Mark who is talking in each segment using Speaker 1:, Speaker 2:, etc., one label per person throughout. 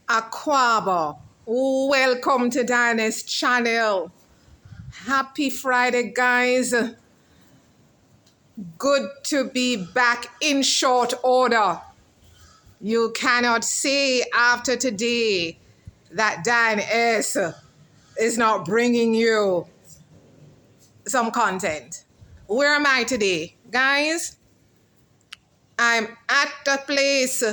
Speaker 1: Aquaba. Welcome to Dinah's channel. Happy Friday, guys. Good to be back in short order. You cannot say after today that Dan S is not bringing you some content. Where am I today? Guys, I'm at a place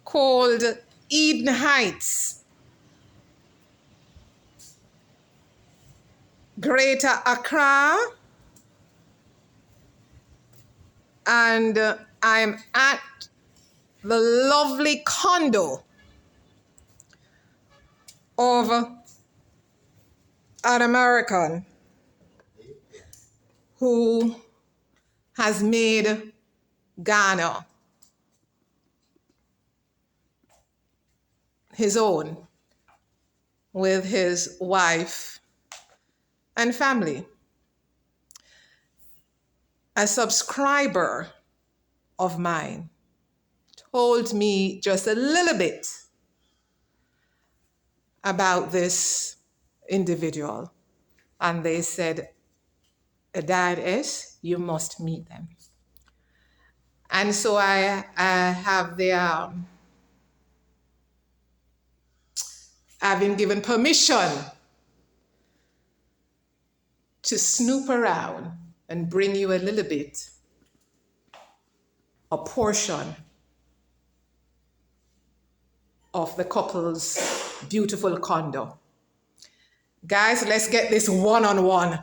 Speaker 1: called Eden Heights, Greater Accra, and I'm at the lovely condo of an American who has made Ghana his own with his wife and family. A subscriber of mine told me just a little bit about this individual, and they said, Dad S, you must meet them. And so I have I've been given permission to snoop around and bring you a little bit, a portion of the couple's beautiful condo. Guys, let's get this one-on-one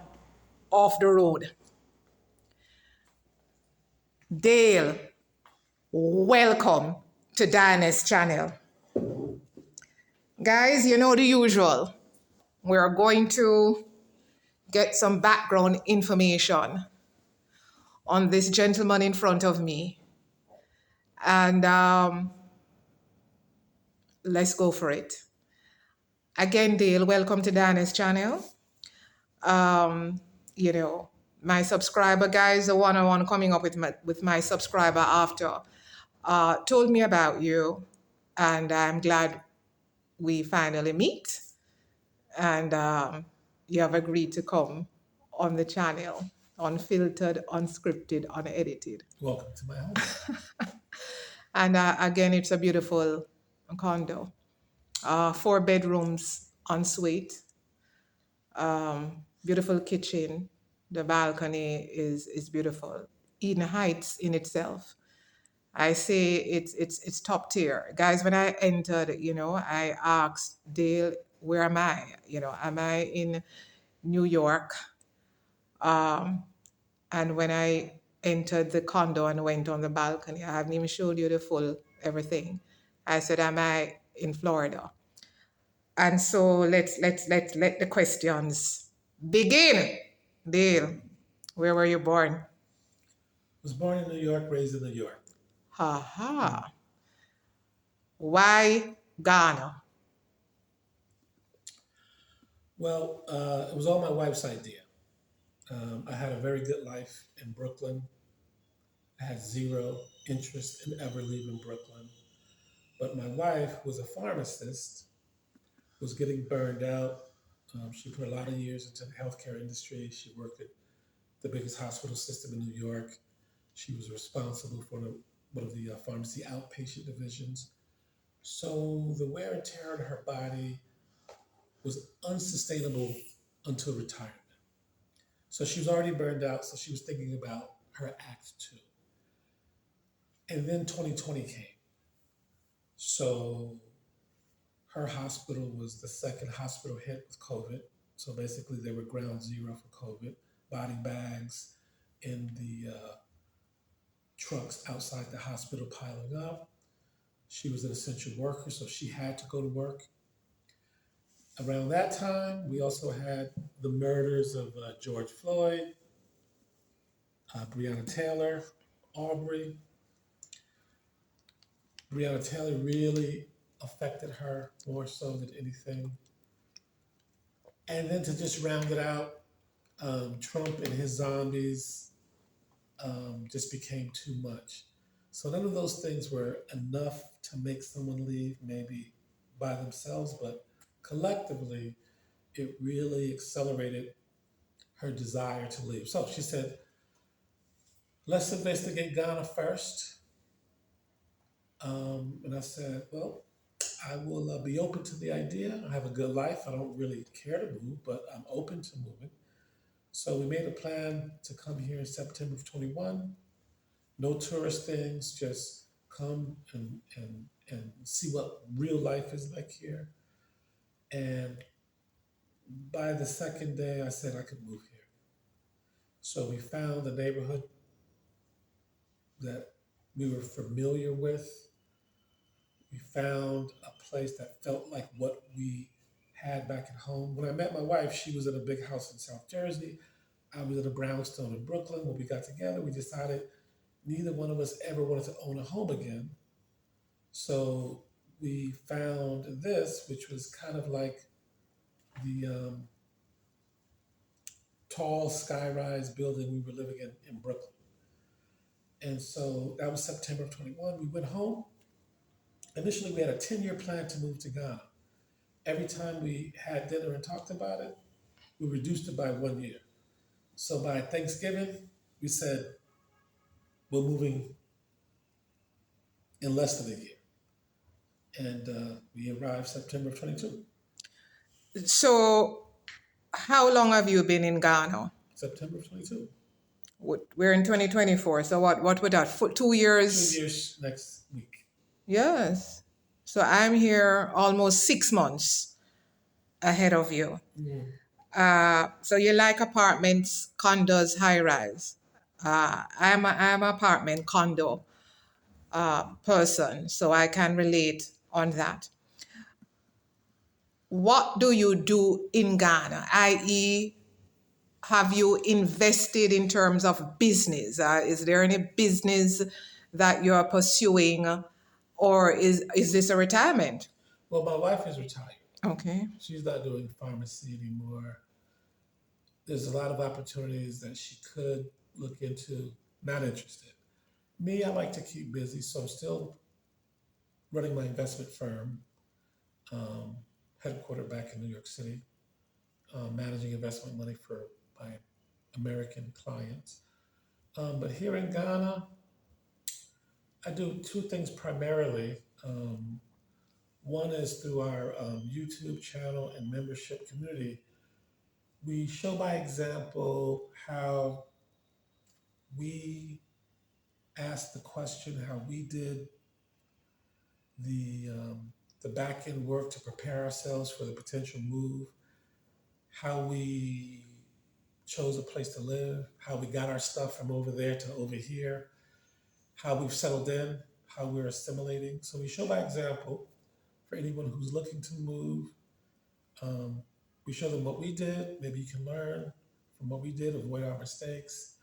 Speaker 1: off the road. Dale, welcome to Dinah's channel. Guys, you know the usual. We're going to get some background information on this gentleman in front of me. And let's go for it. Again, Dale, welcome to Dinah's channel. You know, my subscriber, guys, the one-on-one coming up with my subscriber after, told me about you, and I'm glad we finally meet. And you have agreed to come on the channel, unfiltered, unscripted, unedited.
Speaker 2: Welcome to my home.
Speaker 1: And again, it's a beautiful condo. 4 bedrooms, ensuite, beautiful kitchen. The balcony is beautiful. Eden Heights in itself, I say it's top tier. Guys, when I entered, you know, I asked Dale, where am I? You know, am I in New York? And when I entered the condo and went on the balcony, I haven't even showed you the full everything. I said, am I in Florida? And so let's let the questions begin. Dale, where were you born?
Speaker 2: Was born in New York, raised in New York.
Speaker 1: Ha ha. Why Ghana?
Speaker 2: Well, it was all my wife's idea. I had a very good life in Brooklyn. I had zero interest in ever leaving Brooklyn. But my wife was a pharmacist, was getting burned out. She put a lot of years into the healthcare industry. She worked at the biggest hospital system in New York. She was responsible for one of the pharmacy outpatient divisions. So the wear and tear on her body was unsustainable until retirement. So she was already burned out, so she was thinking about her act 2. And then 2020 came. So her hospital was the second hospital hit with COVID. So basically they were ground zero for COVID, body bags in the trucks outside the hospital piling up. She was an essential worker, so she had to go to work. Around that time, we also had the murders of George Floyd, Breonna Taylor, Aubrey. Breonna Taylor really affected her more so than anything. And then to just round it out, Trump and his zombies just became too much. So none of those things were enough to make someone leave. Maybe by themselves, but collectively, it really accelerated her desire to leave. So she said, let's investigate Ghana first. And I said, well, I will be open to the idea. I have a good life. I don't really care to move, but I'm open to moving. So we made a plan to come here in September of 21. No tourist things, just come and see what real life is like here. And by the second day, I said I could move here. So we found a neighborhood that we were familiar with. We found a place that felt like what we had back at home. When I met my wife, she was in a big house in South Jersey. I was in a brownstone in Brooklyn. When we got together, we decided neither one of us ever wanted to own a home again. So we found this, which was kind of like the tall skyrise building we were living in Brooklyn. And so that was September of 21. We went home. Initially, we had a 10-year plan to move to Ghana. Every time we had dinner and talked about it, we reduced it by 1 year. So by Thanksgiving, we said we're moving in less than a year. And we arrived September of 22,
Speaker 1: So, how long have you been in Ghana?
Speaker 2: September of 22.
Speaker 1: We're in 2024. So what would that? For 2 years?
Speaker 2: 2 years next week.
Speaker 1: Yes. So I'm here almost 6 months ahead of you.
Speaker 2: Mm.
Speaker 1: So you like apartments, condos, high rise. I'm an apartment condo person, so I can relate on that. What do you do in Ghana? I.e., have you invested in terms of business? Is there any business that you're pursuing, or is this a retirement?
Speaker 2: Well, my wife is retired.
Speaker 1: Okay.
Speaker 2: She's not doing pharmacy anymore. There's a lot of opportunities that she could look into. Not interested. Me, I like to keep busy, so I'm still running my investment firm, um, headquartered back in New York City, managing investment money for my American clients. But here in Ghana, I do two things primarily. One is through our YouTube channel and membership community. We show by example how we asked the question, how we did the um, the back end work to prepare ourselves for the potential move, how we chose a place to live, how we got our stuff from over there to over here, how we've settled in, how we're assimilating. So we show by example for anyone who's looking to move. Um, we show them what we did. Maybe you can learn from what we did, avoid our mistakes.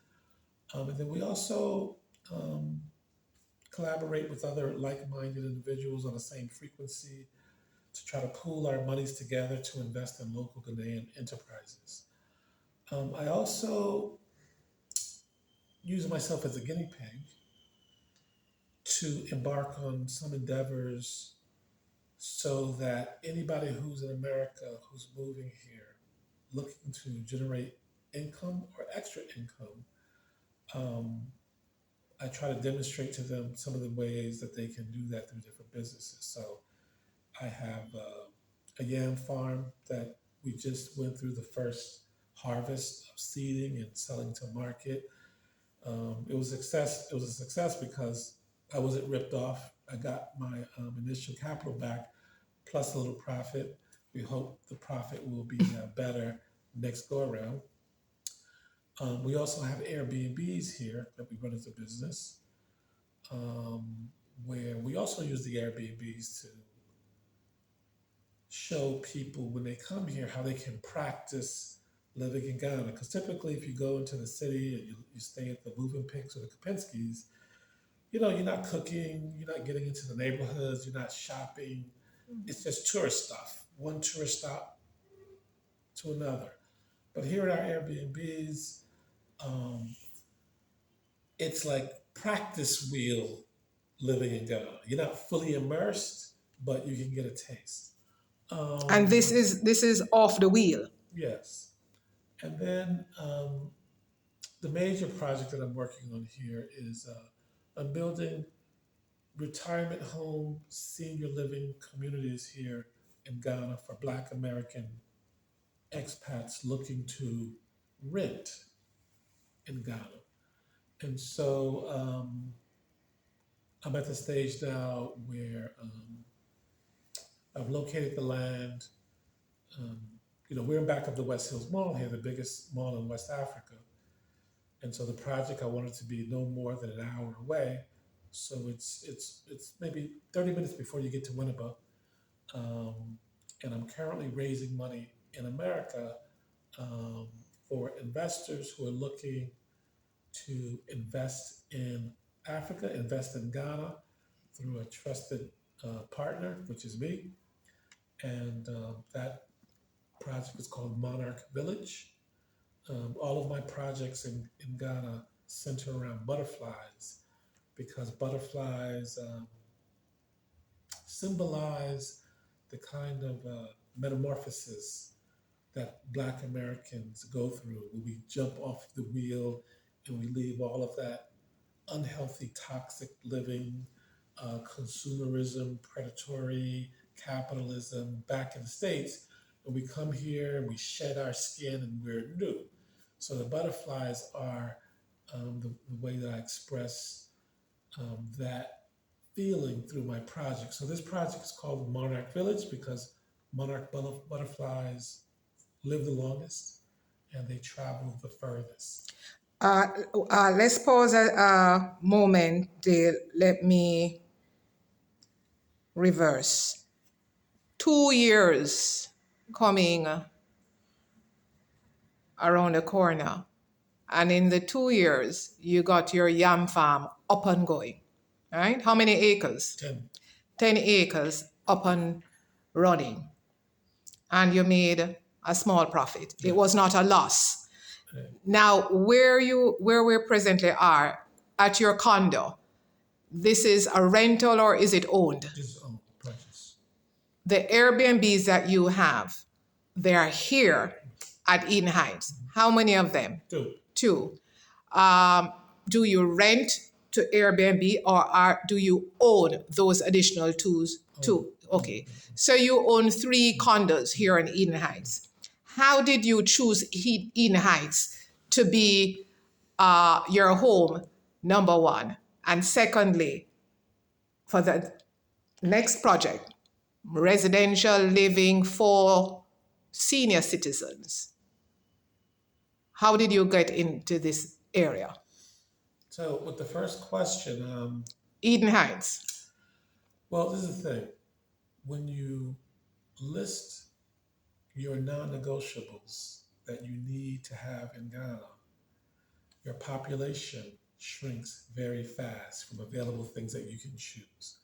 Speaker 2: And then we also um, collaborate with other like-minded individuals on the same frequency to try to pool our monies together to invest in local Ghanaian enterprises. I also use myself as a guinea pig to embark on some endeavors so that anybody who's in America who's moving here looking to generate income or extra income, um, I try to demonstrate to them some of the ways that they can do that through different businesses. So I have a yam farm that we just went through the first harvest of seeding and selling to market. It was success. It was a success because I wasn't ripped off. I got my initial capital back plus a little profit. We hope the profit will be better next go around. We also have Airbnbs here that we run as a business, um, where we also use the Airbnbs to show people when they come here how they can practice living in Ghana. Because typically, if you go into the city and you stay at the Moving Pinks or the Kapinskis, you're not cooking, you're not getting into the neighborhoods, you're not shopping. It's just tourist stuff, one tourist stop to another. But here at our Airbnbs, um, it's like practice wheel living in Ghana. You're not fully immersed, but you can get a taste.
Speaker 1: And
Speaker 2: Um,
Speaker 1: this is off the wheel.
Speaker 2: yes. And then the major project that I'm working on here is I'm building retirement home, senior living communities here in Ghana for Black American expats looking to rent in Ghana. And so I'm at the stage now where I've located the land. Um, we're in back of the West Hills Mall here, the biggest mall in West Africa. And so the project I wanted to be no more than an hour away. So it's maybe 30 minutes before you get to Winneba. Um, and I'm currently raising money in America um, for investors who are looking to invest in Africa, invest in Ghana through a trusted partner, which is me. And that project is called Monarch Village. All of my projects in Ghana center around butterflies because butterflies symbolize the kind of metamorphosis that Black Americans go through when we jump off the wheel and we leave all of that unhealthy, toxic living, consumerism, predatory capitalism back in the States. And we come here and we shed our skin and we're new. So the butterflies are the way that I express that feeling through my project. So this project is called Monarch Village because monarch butterflies live the longest and they travel the furthest.
Speaker 1: Uh, let's pause a moment, Dale. Let me reverse. 2 years coming around the corner. And in the 2 years, you got your yam farm up and going. Right? How many acres?
Speaker 2: 10.
Speaker 1: 10 acres up and running. And you made a small profit. It was
Speaker 2: Yes.
Speaker 1: not a loss.
Speaker 2: Okay.
Speaker 1: Now, where we presently are at your condo, this is a rental or is it owned?
Speaker 2: His own purchase.
Speaker 1: The Airbnbs that you have, they are here at Eden Heights. How many of them?
Speaker 2: Two.
Speaker 1: Two. Do you rent to Airbnb or do you own those additional twos? Two. Okay. So you own 3 condos here in Eden Heights. How did you choose Eden Heights to be your home, number one? And secondly, for the next project, residential living for senior citizens. How did you get into this area?
Speaker 2: So with the first question,
Speaker 1: Eden Heights.
Speaker 2: well, this is the thing. When you list your non-negotiables that you need to have in Ghana, your population shrinks very fast from available things that you can choose.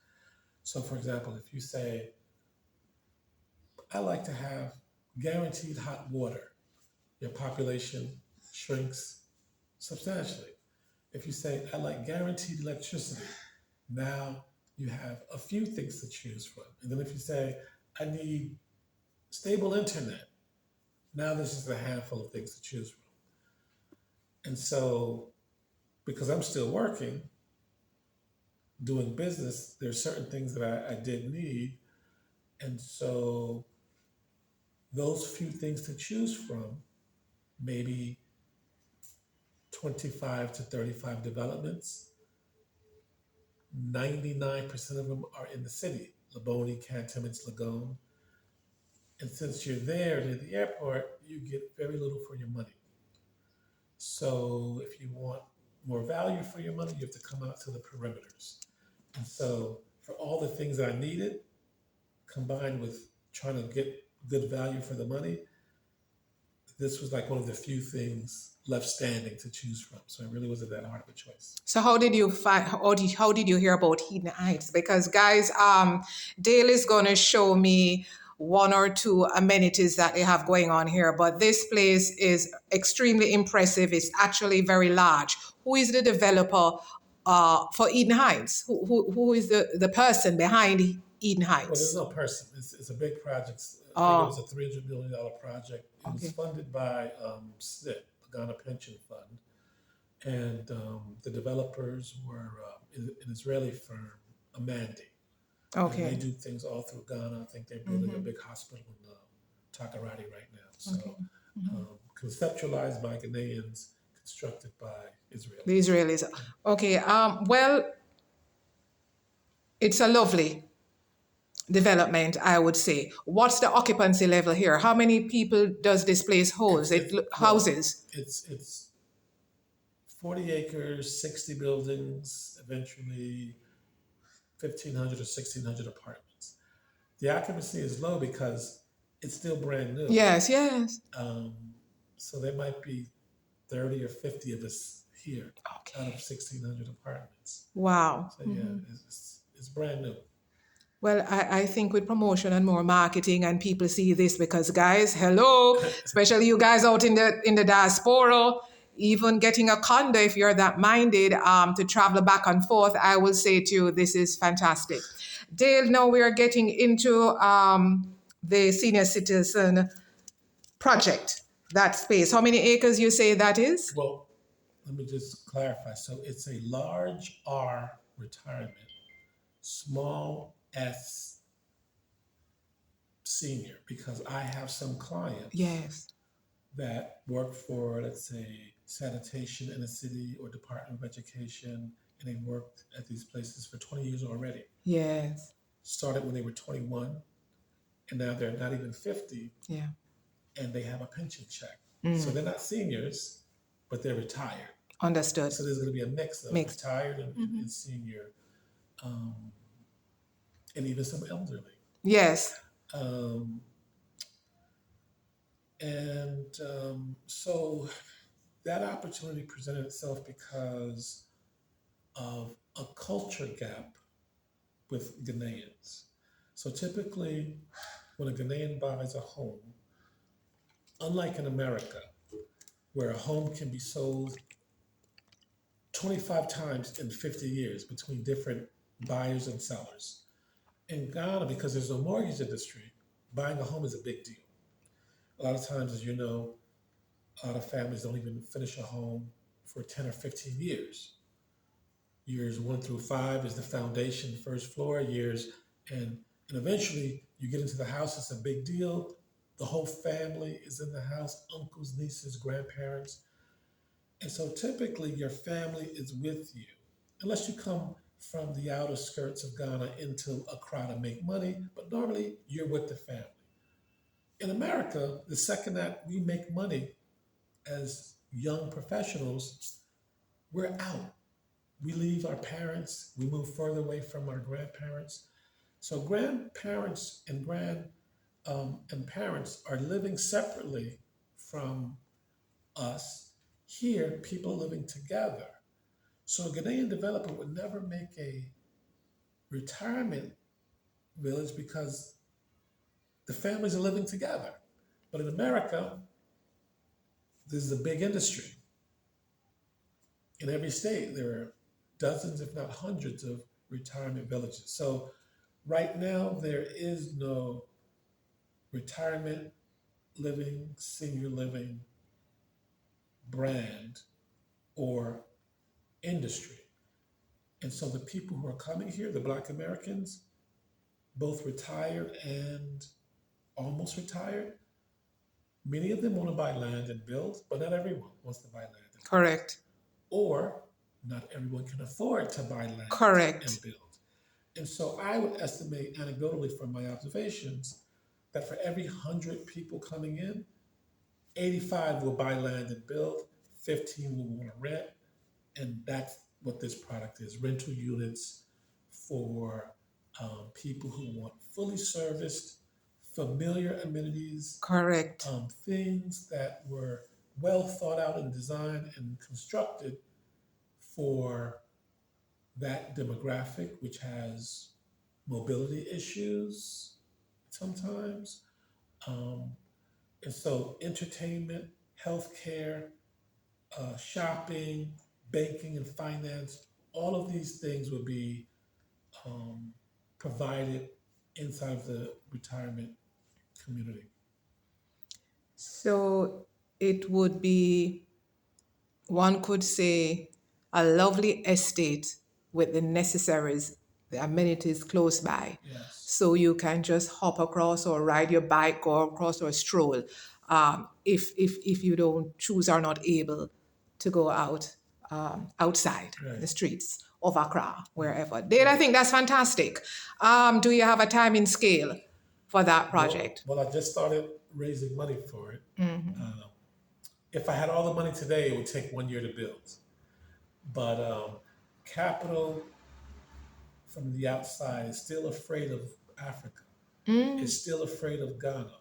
Speaker 2: So for example, if you say, I like to have guaranteed hot water, your population shrinks substantially. If you say, I like guaranteed electricity, now you have a few things to choose from. And then if you say, I need stable internet, now there's just a handful of things to choose from. And so, because I'm still working, doing business, there's certain things that I did need. And so, those few things to choose from, maybe 25 to 35 developments, 99% of them are in the city, Laboni, Cantonments, Lagone. And since you're there near the airport, you get very little for your money. So if you want more value for your money, you have to come out to the perimeters. And so for all the things that I needed, combined with trying to get good value for the money, this was like one of the few things left standing to choose from. So it really wasn't that hard of a choice.
Speaker 1: So how did you find? How did you hear about Eden Heights? Because guys, Dale is gonna show me 1 or 2 amenities that they have going on here, but this place is extremely impressive. It's actually very large. Who is the developer for Eden Heights? Who is the person behind Eden
Speaker 2: Well, there's
Speaker 1: Heights?
Speaker 2: no person. It's a big project. I think it was
Speaker 1: Oh,
Speaker 2: a $300 million project. It was
Speaker 1: okay.
Speaker 2: funded by SNP, the Ghana Pension Fund, and the developers were an Israeli firm, Amandi, and they
Speaker 1: Okay.
Speaker 2: do things all through Ghana. I think they're building a
Speaker 1: Mm-hmm.
Speaker 2: big hospital in Takoradi right now.
Speaker 1: Okay.
Speaker 2: So,
Speaker 1: Mm-hmm.
Speaker 2: conceptualized by Ghanaians, constructed by
Speaker 1: The
Speaker 2: Israelis.
Speaker 1: Israelis.
Speaker 2: Yeah.
Speaker 1: Okay. Well, it's a lovely development, I would say. What's the occupancy level here? How many people does this place hold?
Speaker 2: It's well,
Speaker 1: Houses.
Speaker 2: it's 40 acres, 60 buildings, eventually 1,500 or 1,600 apartments. The occupancy is low because it's still brand new.
Speaker 1: Yes, yes.
Speaker 2: Um, so there might be 30 or 50 of us here out of
Speaker 1: Okay.
Speaker 2: 1,600 apartments.
Speaker 1: Wow.
Speaker 2: So yeah,
Speaker 1: Mhm.
Speaker 2: it's brand new.
Speaker 1: Well, I think with promotion and more marketing and people see this because guys, hello, especially you guys out in the diaspora, even getting a condo if you're that minded to travel back and forth, I will say to you, this is fantastic. Dale, now we are getting into the senior citizen project, that space. How many acres you say that is?
Speaker 2: Well, let me just clarify. So it's a large R retirement, small S senior, because I have some clients
Speaker 1: Yes,
Speaker 2: that work for, let's say, sanitation in a city or Department of Education, and they worked at these places for 20 years already.
Speaker 1: yes,
Speaker 2: Started when they were 21, and now they're not even 50,
Speaker 1: yeah.
Speaker 2: and they have a pension check. So
Speaker 1: Mm,
Speaker 2: they're not seniors, but they're retired.
Speaker 1: understood.
Speaker 2: So there's going to be a mix of
Speaker 1: Mixed.
Speaker 2: retired and senior, um, and even some elderly.
Speaker 1: Yes,
Speaker 2: Um, and so that opportunity presented itself because of a culture gap with Ghanaians. So typically, when a Ghanaian buys a home, unlike in America, where a home can be sold 25 times in 50 years between different buyers and sellers, in Ghana, because there's no mortgage industry, buying a home is a big deal. A lot of times, as you know, a lot of families don't even finish a home for 10 or 15 years. Years 1 through 5 is the foundation, first floor years, and and eventually you get into the house. It's a big deal. The whole family is in the house, uncles, nieces, grandparents, and so typically your family is with you, unless you come from the outer skirts of Ghana into Accra to make money. But normally you're with the family. In America, the second that we make money as young professionals, we're out. We leave our parents, we move further away from our grandparents. So grandparents and parents are living separately from us. Here, people are living together. So a Ghanaian developer would never make a retirement village because the families are living together. But in America, this is a big industry. In every state, there are dozens, if not hundreds, of retirement villages. So right now, there is no retirement living, senior living brand or industry. And so the people who are coming here, the Black Americans, both retired and almost retired, many of them want to buy land and build, but not everyone wants to buy land and build.
Speaker 1: correct.
Speaker 2: Or not everyone can afford to buy land and
Speaker 1: Correct.
Speaker 2: build. And so I would estimate anecdotally from my observations that for every 100 people coming in, 85 will buy land and build, 15 will want to rent, and that's what this product is: rental units for people who want fully serviced, familiar amenities,
Speaker 1: Correct.
Speaker 2: things that were well thought out and designed and constructed for that demographic, which has mobility issues sometimes. Um, and so, entertainment, healthcare, shopping, banking, and finance, all of these things would be um, provided inside of the retirement community.
Speaker 1: So it would be, one could say, a lovely estate with the necessaries, the amenities close by.
Speaker 2: Yes.
Speaker 1: So you can just hop across or ride your bike, go across or stroll, if you don't choose or not able to go out, outside the
Speaker 2: Right.
Speaker 1: streets of Accra,
Speaker 2: Right.
Speaker 1: wherever. Dale, I
Speaker 2: Right.
Speaker 1: think that's fantastic. Do you have a timing scale for that project?
Speaker 2: Well, I just started raising money for it. Um, if I had all the money today, it would take 1 year to build. But capital from the outside is still afraid of Africa. Is still afraid of Ghana.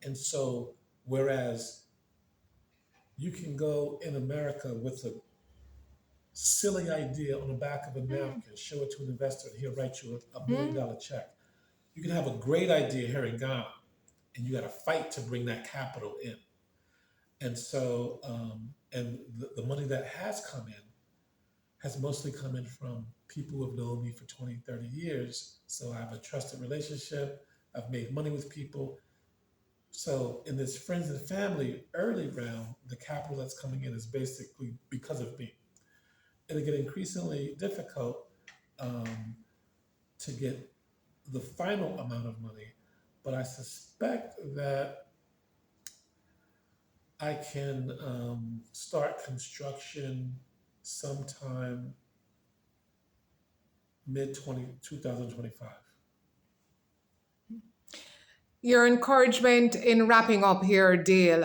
Speaker 2: And so, whereas you can go in America with a silly idea on the back of a napkin, show it to an investor, and he'll write you $1 million check. You can have a great idea here in Ghana, and you got to fight to bring that capital in. And so, and the money that has come in has mostly come in from people who have known me for 20, 30 years. So I have a trusted relationship. I've made money with people. So in this friends and family early round, the capital that's coming in is basically because of me. It'll get increasingly difficult um, to get the final amount of money, but I suspect that I can start construction sometime mid 2025.
Speaker 1: Your encouragement in wrapping up here, Dale,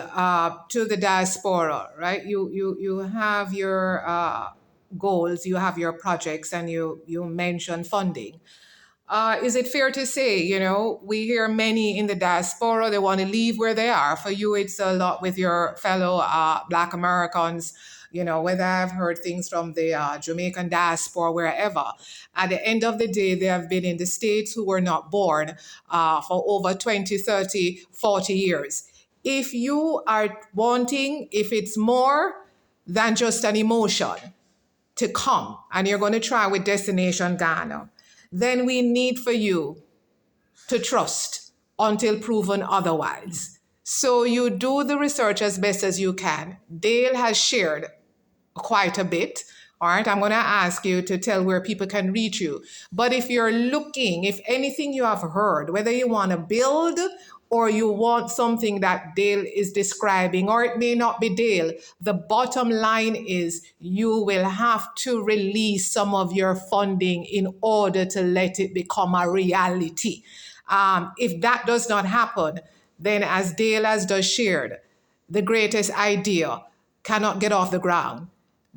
Speaker 1: to the diaspora, right? You have your goals, you have your projects, and you mentioned funding. Is it fair to say, we hear many in the diaspora, they want to leave where they are. For you, it's a lot with your fellow Black Americans, whether I've heard things from the Jamaican diaspora, wherever. At the end of the day, they have been in the States who were not born for over 20, 30, 40 years. If you are wanting, if it's more than just an emotion, to come and you're going to try with Destination Ghana, then we need for you to trust until proven otherwise. So you do the research as best as you can. Dale has shared quite a bit. All right, I'm going to ask you to tell where people can reach you. But if you're looking, if anything you have heard, whether you want to build or you want something that Dale is describing, or it may not be Dale, the bottom line is you will have to release some of your funding in order to let it become a reality. If that does not happen, then as Dale has just shared, the greatest idea cannot get off the ground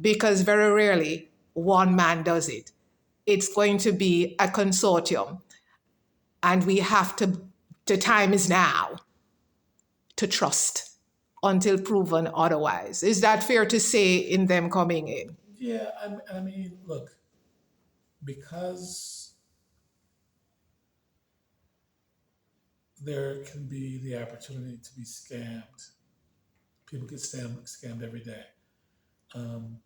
Speaker 1: because very rarely one man does it. It's going to be a consortium, and we have to, the time is now to trust until proven otherwise. Is that fair to say in them coming in?
Speaker 2: Yeah, I mean, look, because there can be the opportunity to be scammed. People get scammed every day. Um,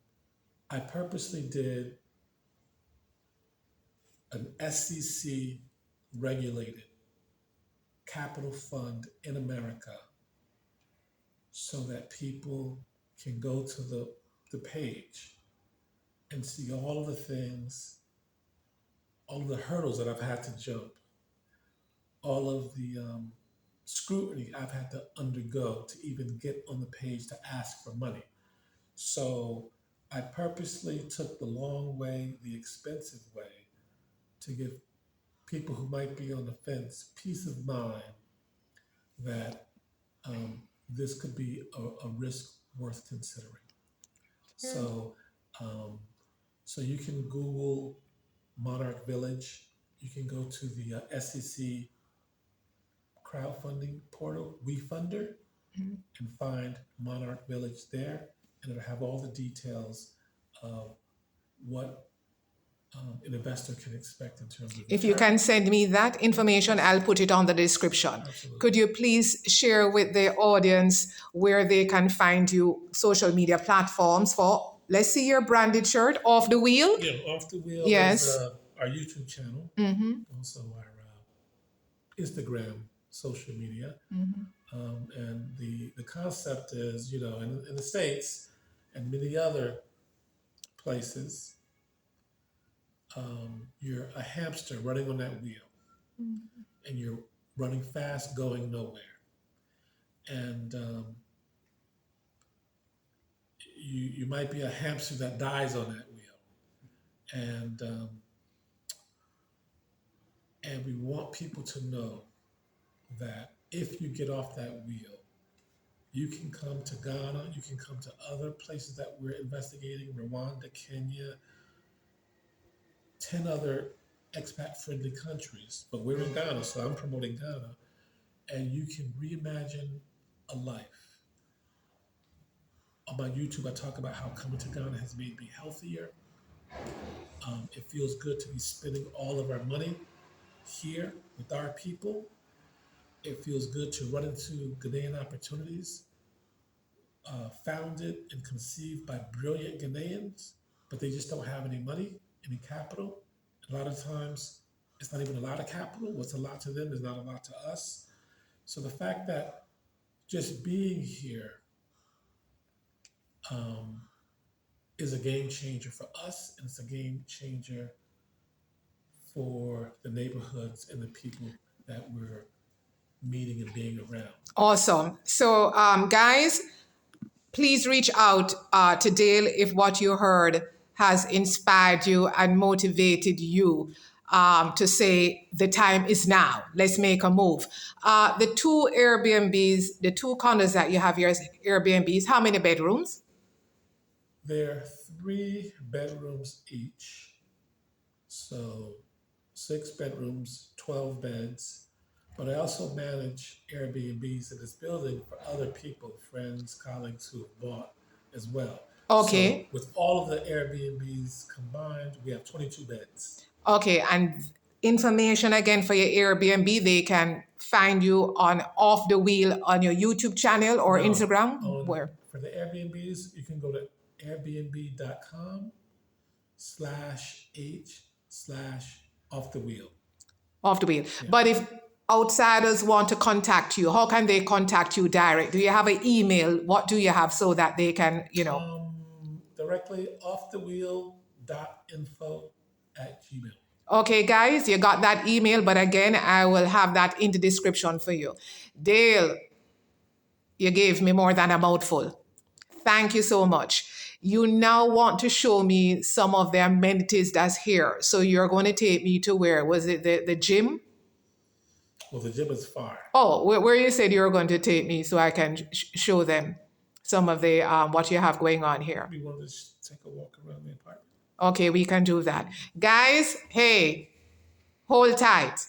Speaker 2: I purposely did an SEC regulated capital fund in America so that people can go to the page and see all of the things, all of the hurdles that I've had to jump, all of the scrutiny I've had to undergo to even get on the page to ask for money. So I purposely took the long way, the expensive way, to give people who might be on the fence peace of mind that this could be a risk worth considering. So, um, so you can Google Monarch Village. You can go to the SEC crowdfunding portal, WeFunder, and find Monarch Village there, and it'll have all the details of what an investor can expect in terms of
Speaker 1: If you
Speaker 2: return.
Speaker 1: can send me that information, I'll put it on the description.
Speaker 2: Absolutely.
Speaker 1: Could you please share with the audience where they can find you, social media platforms for, let's see your branded shirt, Off the Wheel?
Speaker 2: Yeah, Off the Wheel is
Speaker 1: Yes.
Speaker 2: our YouTube channel, also our Instagram, social media. And the concept is, in the States and many other places, you're a hamster running on that wheel and you're running fast, going nowhere. And you might be a hamster that dies on that wheel. And we want people to know that if you get off that wheel, you can come to Ghana, you can come to other places that we're investigating, Rwanda, Kenya, 10 other expat friendly countries. But we're in Ghana, so I'm promoting Ghana. And you can reimagine a life. On my YouTube, I talk about how coming to Ghana has made me healthier. It feels good to be spending all of our money here with our people. It feels good to run into Ghanaian opportunities, founded and conceived by brilliant Ghanaians, but they just don't have any money, any capital. A lot of times, it's not even a lot of capital. What's a lot to them is not a lot to us. So the fact that just being here is a game changer for us, and it's a game changer for the neighborhoods and the people that we're meeting and being around.
Speaker 1: Awesome. So, guys, please reach out to Dale if what you heard has inspired you and motivated you to say the time is now. Let's make a move. The two Airbnbs, the two condos that you have here as Airbnbs, how many bedrooms?
Speaker 2: They're 3 bedrooms each. So 6 bedrooms, 12 beds. But I also manage Airbnbs in this building for other people, friends, colleagues who have bought as well.
Speaker 1: Okay.
Speaker 2: So with all of the Airbnbs combined, we have 22 beds.
Speaker 1: Okay, and information again for your Airbnb, they can find you on Off the Wheel on your YouTube channel or
Speaker 2: No,
Speaker 1: Instagram. Where?
Speaker 2: For the Airbnbs, you can go to airbnb.com/h/off the wheel.
Speaker 1: Off the Wheel. But if outsiders want to contact you, how can they contact you direct? Do you have an email? What do you have so that they can,
Speaker 2: Directly offthewheel.info@gmail.
Speaker 1: Okay, guys, you got that email, but again, I will have that in the description for you. Dale, you gave me more than a mouthful. Thank you so much. You now want to show me some of the amenities that's here. So you're going to take me to where? Was it the gym?
Speaker 2: Well, the gym is far.
Speaker 1: Oh, where you said you were going to take me so I can show them some of the what you have going on here.
Speaker 2: We want to just take a walk around the apartment.
Speaker 1: Okay, we can do that. Guys, hey, hold tight.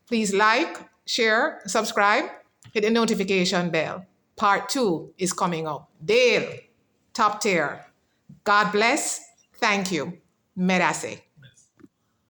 Speaker 1: Please like, share, subscribe, hit the notification bell. Part 2 is coming up. Dale, top tier. God bless. Thank you. Medase.